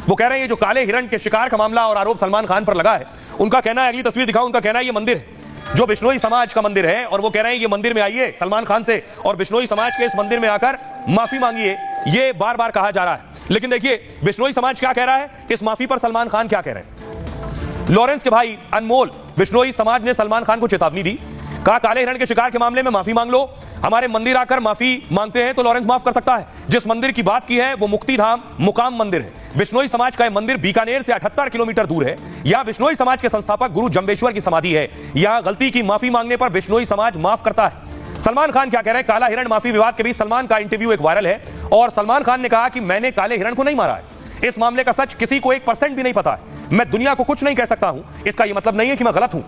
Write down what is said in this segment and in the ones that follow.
वो कह रहे हैं ये जो काले हिरण के शिकार का मामला और आरोप सलमान खान पर लगा है, उनका कहना है, अगली तस्वीर दिखाओ, उनका कहना है ये मंदिर है जो बिश्नोई समाज का मंदिर है, और वो कह रहे हैं ये मंदिर में आइए सलमान खान से और बिश्नोई समाज के इस मंदिर में आकर माफी मांगिए, ये बार बार कहा जा रहा है। लेकिन देखिए बिश्नोई समाज क्या कह रहा है, इस माफी पर सलमान खान क्या कह रहे हैं। लॉरेंस के भाई अनमोल, बिश्नोई समाज ने सलमान खान को चेतावनी दी, कहा काले हिरण के शिकार के मामले में माफी मांग लो, हमारे मंदिर आकर माफी मांगते हैं तो लॉरेंस माफ कर सकता है। जिस मंदिर की बात की है वो मुक्तिधाम मुकाम मंदिर है। बिश्नोई समाज का यह मंदिर बीकानेर से 78 किलोमीटर दूर है। यहां बिश्नोई समाज के संस्थापक गुरु जंबेश्वर की समाधि है। यहां गलती की माफी मांगने पर बिश्नोई समाज माफ करता है। सलमान खान क्या कह रहे हैं, काला हिरण माफी विवाद के बीच सलमान का इंटरव्यू एक वायरल है और सलमान खान ने कहा कि मैंने काले हिरण को नहीं मारा है, इस मामले का सच किसी को 1% भी नहीं पता है, मैं दुनिया को कुछ नहीं कह सकता हूं, इसका यह मतलब नहीं है कि मैं गलत हूं।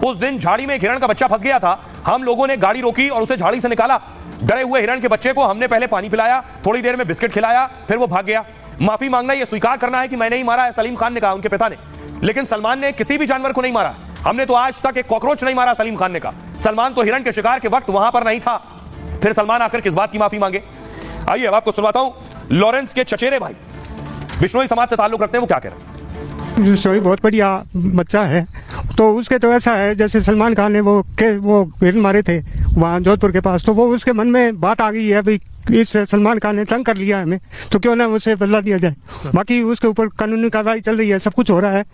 उस दिन झाड़ी में एक हिरण का बच्चा फंस गया था, हम लोगों ने गाड़ी रोकी और उसे झाड़ी से निकाला। डरे हुए हिरण के बच्चे को हमने पहले पानी पिलाया, थोड़ी देर में बिस्किट खिलाया, फिर वो भाग गया। माफी मांगना यह स्वीकार करना है कि मैंने ही मारा है, सलीम खान ने कहा, उनके पिता ने। लेकिन सलमान ने किसी भी जानवर को नहीं मारा, हमने तो आज तक एक कॉकरोच नहीं मारा, सलीम खान ने कहा। सलमान तो हिरण के शिकार के वक्त वहां पर नहीं था, फिर सलमान आकर किस बात की माफी मांगे। आइए अब आपको सुनवाता हूं लॉरेंस के चचेरे भाई बिश्नोई समाज से ताल्लुक रखते हैं, वो क्या कह रहे हैं। बिश्नोई बहुत बढ़िया बच्चा है, तो उसके तो ऐसा है जैसे सलमान खान ने वो हिरण मारे थे वहाँ जोधपुर के पास, तो वो उसके मन में बात आ गई है भाई इस सलमान खान ने तंग कर लिया हमें, तो क्यों ना उसे बदला दिया जाए। बाकी उसके ऊपर कानूनी कार्रवाई चल रही है, सब कुछ हो रहा है।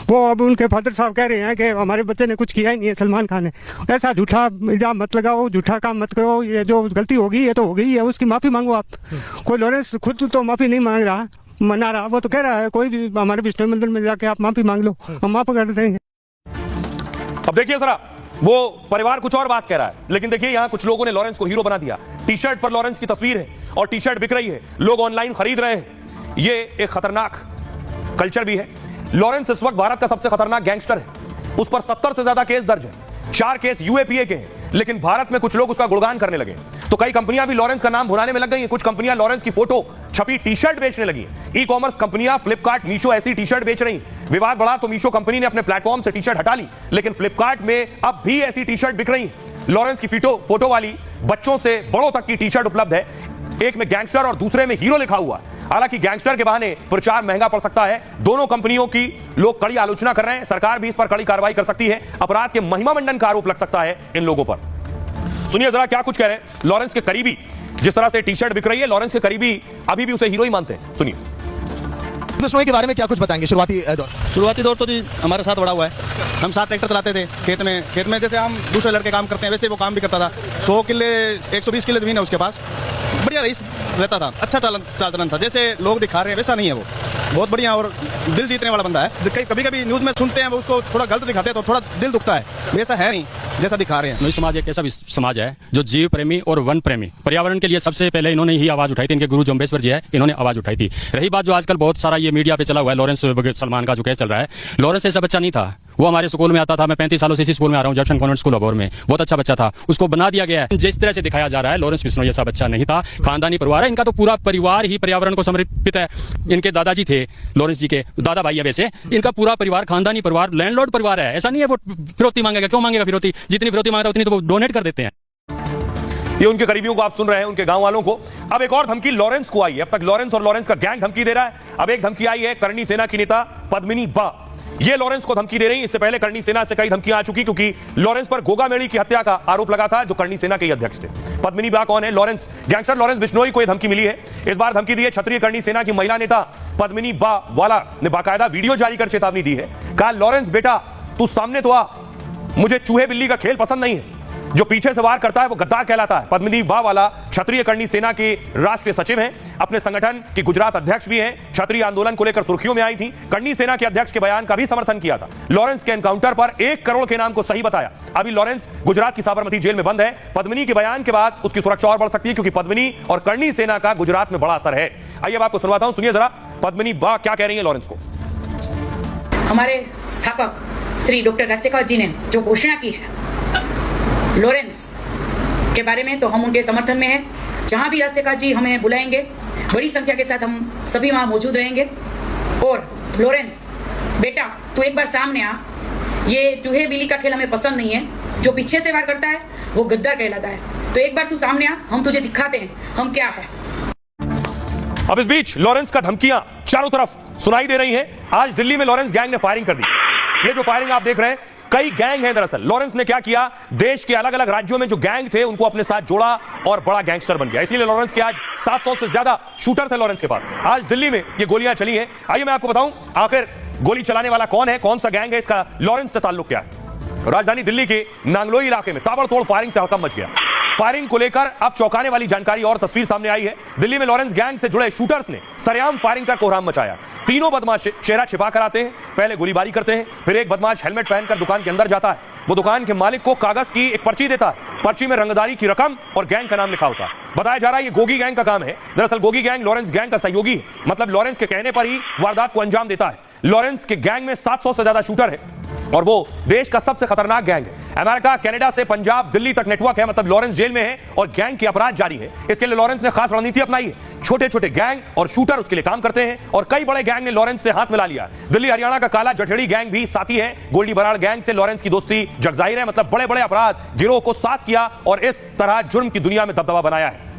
वो अब उनके फादर साहब कह रहे हैं कि हमारे बच्चे ने कुछ किया ही नहीं है, सलमान खान ने। ऐसा झूठा इल्जाम मत लगाओ, झूठा काम मत करो, ये जो गलती होगी ये तो हो गई है, उसकी माफ़ी मांगो आप। कोई लॉरेंस खुद तो माफ़ी नहीं मांग रहा, मना रहा, वो तो कह रहा है कोई भी हमारे बिश्नोई मंदिर में जाके आप माफ़ी मांग लो, हम माफ़ कर देंगे। अब देखिए जरा, वो परिवार कुछ और बात कह रहा है, लेकिन देखिए यहां कुछ लोगों ने लॉरेंस को हीरो बना दिया। टी शर्ट पर लॉरेंस की तस्वीर है और टी शर्ट बिक रही है, लोग ऑनलाइन खरीद रहे हैं। ये एक खतरनाक कल्चर भी है। लॉरेंस इस वक्त भारत का सबसे खतरनाक गैंगस्टर है, उस पर 70 से ज्यादा केस दर्ज है, 4 केस यूएपीए के हैं, लेकिन भारत में कुछ लोग उसका गुणगान करने लगे। तो कई कंपनियां भी लॉरेंस का नाम भुनाने में लग गई हैं। कुछ कंपनियां लॉरेंस की फोटो छपी टी शर्ट बेचने लगी। ई कॉमर्स कंपनियां फ्लिपकार्ट, मीशो ऐसी टी शर्ट बेच रही। विवाद बढ़ा तो मीशो कंपनी ने अपने प्लेटफॉर्म से टी शर्ट हटा ली, लेकिन फ्लिपकार्ट में अब भी ऐसी टी शर्ट बिक रही। लॉरेंस की फोटो वाली बच्चों से बड़ों तक की टी शर्ट उपलब्ध है, एक में गैंगस्टर और दूसरे में हीरो लिखा हुआ। हालांकि गैंगस्टर के बहाने प्रचार महंगा पड़ सकता है। दोनों कंपनियों की लोग कड़ी आलोचना कर रहे हैं, सरकार भी इस पर कड़ी कार्रवाई कर सकती है। अपराध के महिमा मंडन का आरोप लग सकता है इन लोगों पर। सुनिए जरा क्या कुछ कह रहे हैं लॉरेंस के करीबी। जिस तरह से टी शर्ट बिक रही है, लॉरेंस के करीबी अभी भी उसे हीरो ही मानते हैं। सुनिए बिश्नोई के बारे में क्या कुछ बताएंगे। शुरुआती दौर तो जी हमारे साथ बड़ा हुआ है, हम साथ ट्रैक्टर चलाते थे खेत में जैसे हम दूसरे लड़के काम करते हैं वैसे वो काम भी करता था। 100 किले 120 किले जमीन है उसके पास, बढ़िया रईस रहता था, अच्छा चाल चलन था। जैसे लोग दिखा रहे हैं वैसा नहीं है, वो बहुत बढ़िया और दिल जीतने वाला बंदा है। कभी कभी न्यूज में सुनते हैं वो उसको थोड़ा गलत दिखाते हैं तो थोड़ा दिल दुखता है, वैसा है नहीं जैसा दिखा रहे हैं। बिश्नोई समाज एक ऐसा समाज है जो जीव प्रेमी और वन प्रेमी, पर्यावरण के लिए सबसे पहले इन्होंने ही आवाज उठाई थी। इनके गुरु जंबेश्वर जी है, इन्होंने आवाज उठाई थी। रही बात जो आजकल बहुत सारा ये मीडिया पे चला हुआ है लॉरेंस सलमान का जो केस चल रहा है, लॉरेंस ऐसा बच्चा नहीं था। वो हमारे स्कूल में आता था, मैं 35 सालों से इसी स्कूल में आ रहा हूँ, जैक्सन कॉन्वेंट स्कूल अबोहर में। बहुत अच्छा बच्चा था, उसको बना दिया गया है। जिस तरह से दिखाया जा रहा है लॉरेंस बिश्नोई ऐसा बच्चा नहीं था। खानदानी परिवार है इनका, तो पूरा परिवार ही पर्यावरण को समर्पित है। इनके दादाजी थे लॉरेंस जी के दादा भाई है, वैसे इनका पूरा परिवार खानदानी परिवार लैंडलॉर्ड परिवार है। ऐसा नहीं है वो फिरौती मांगेगा, क्यों मांगेगा फिरौती, जितनी फिरौती मांगता उतनी तो वो डोनेट कर देते हैं। ये उनके करीबियों को आप सुन रहे हैं, उनके गांव वालों को। अब एक और धमकी लॉरेंस को आई है। अब तक लॉरेंस और लॉरेंस का गैंग धमकी दे रहा है, अब एक धमकी आई है करणी सेना की नेता पद्मिनी बा। ये लॉरेंस को धमकी दे रही। इससे पहले करणी सेना से कई धमकियां आ चुकी, क्योंकि लॉरेंस पर गोगा मेड़ी की हत्या का आरोप लगा था, जो करणी सेना के अध्यक्ष थे। पद्मिनी बा कौन है? लॉरेंस गैंगस्टर लॉरेंस बिश्नोई को यह धमकी मिली है। इस बार धमकी दी है क्षत्रिय करणी सेना की महिला नेता पद्मिनी बा वाला ने बाकायदा वीडियो जारी कर चेतावनी दी है। कहा लॉरेंस बेटा तू सामने तो आ, मुझे चूहे बिल्ली का खेल पसंद नहीं है, जो पीछे से वार करता है वो गद्दार कहलाता है। पद्मिनी बा वाला क्षत्रिय करणी सेना के राष्ट्रीय सचिव हैं, अपने संगठन की गुजरात अध्यक्ष भी हैं। क्षत्रिय आंदोलन को लेकर सुर्खियों में आई थी, करणी सेना के अध्यक्ष के बयान का भी समर्थन किया था। लॉरेंस के एनकाउंटर पर 1 करोड़ के नाम को सही बताया। अभी लॉरेंस गुजरात की साबरमती जेल में बंद है। पद्मिनी के बयान के बाद उसकी सुरक्षा और बढ़ सकती है, क्योंकि पद्मिनी और करणी सेना का गुजरात में बड़ा असर है। आइए अब आपको सुनवाता हूं, सुनिए जरा पद्मिनी बा क्या कह रही है लॉरेंस को। हमारे स्थापक श्री डॉक्टर राजशेखर जी ने जो घोषणा की है लॉरेंस के बारे में, तो हम उनके समर्थन में हैं। जहां भी राजशेखर जी हमें बुलाएंगे, बड़ी संख्या के साथ हम सभी वहां मौजूद रहेंगे। और लॉरेंस बेटा तू एक बार सामने आ, ये चूहे बिल्ली का खेल हमें पसंद नहीं है, जो पीछे से वार करता है वो गद्दार कहलाता है। तो एक बार तू सामने आ, हम तुझे दिखाते हैं हम क्या है। अब इस बीच लॉरेंस का धमकियां चारों तरफ सुनाई दे रही हैं। आज दिल्ली में लॉरेंस गैंग ने फायरिंग कर दी। ये जो फायरिंग आप देख रहे हैं, कई गैंग हैं। दरअसल लॉरेंस ने क्या किया, देश के अलग अलग राज्यों में जो गैंग थे उनको अपने साथ जोड़ा और बड़ा गैंगस्टर बन गया। इसीलिए लॉरेंस के आज 700 से ज्यादा शूटर थे लॉरेंस के पास। आज दिल्ली में ये गोलियां चली हैं। आइए मैं आपको बताऊं आखिर गोली चलाने वाला कौन है, कौन सा गैंग है, इसका लॉरेंस से ताल्लुक क्या है। राजधानी दिल्ली के नांगलोई इलाके में ताबड़तोड़ फायरिंग से हड़कंप मच गया। फायरिंग को लेकर अब चौंकाने वाली जानकारी और तस्वीर सामने आई है। दिल्ली में लॉरेंस गैंग से जुड़े शूटर्स ने सरेआम फायरिंग का कोहराम मचाया। तीनों बदमाश चेहरा छिपा कर आते हैं, पहले गोलीबारी करते हैं, फिर एक बदमाश हेलमेट पहनकर दुकान के अंदर जाता है। वो दुकान के मालिक को कागज की एक पर्ची देता है। पर्ची में रंगदारी की रकम और गैंग का नाम लिखा होता है। बताया जा रहा है ये गोगी गैंग का काम है। दरअसल गोगी गैंग लॉरेंस गैंग का सहयोगी है, मतलब लॉरेंस के कहने पर ही वारदात को अंजाम देता है। लॉरेंस के गैंग में 700 से ज्यादा शूटर है और वो देश का सबसे खतरनाक गैंग है। अमेरिका, कनाडा से पंजाब, दिल्ली तक नेटवर्क है, मतलब लॉरेंस जेल में है और गैंग की अपराध जारी है। इसके लिए लॉरेंस ने खास रणनीति अपनाई है। छोटे छोटे गैंग और शूटर उसके लिए काम करते हैं और कई बड़े गैंग ने लॉरेंस से हाथ मिला लिया। दिल्ली हरियाणा का काला जठेड़ी गैंग भी साथी है। गोल्डी बराड़ गैंग से लॉरेंस की दोस्ती जगजाहिर है, मतलब बड़े बड़े अपराध गिरोह को साथ किया और इस तरह जुर्म की दुनिया में दबदबा बनाया है।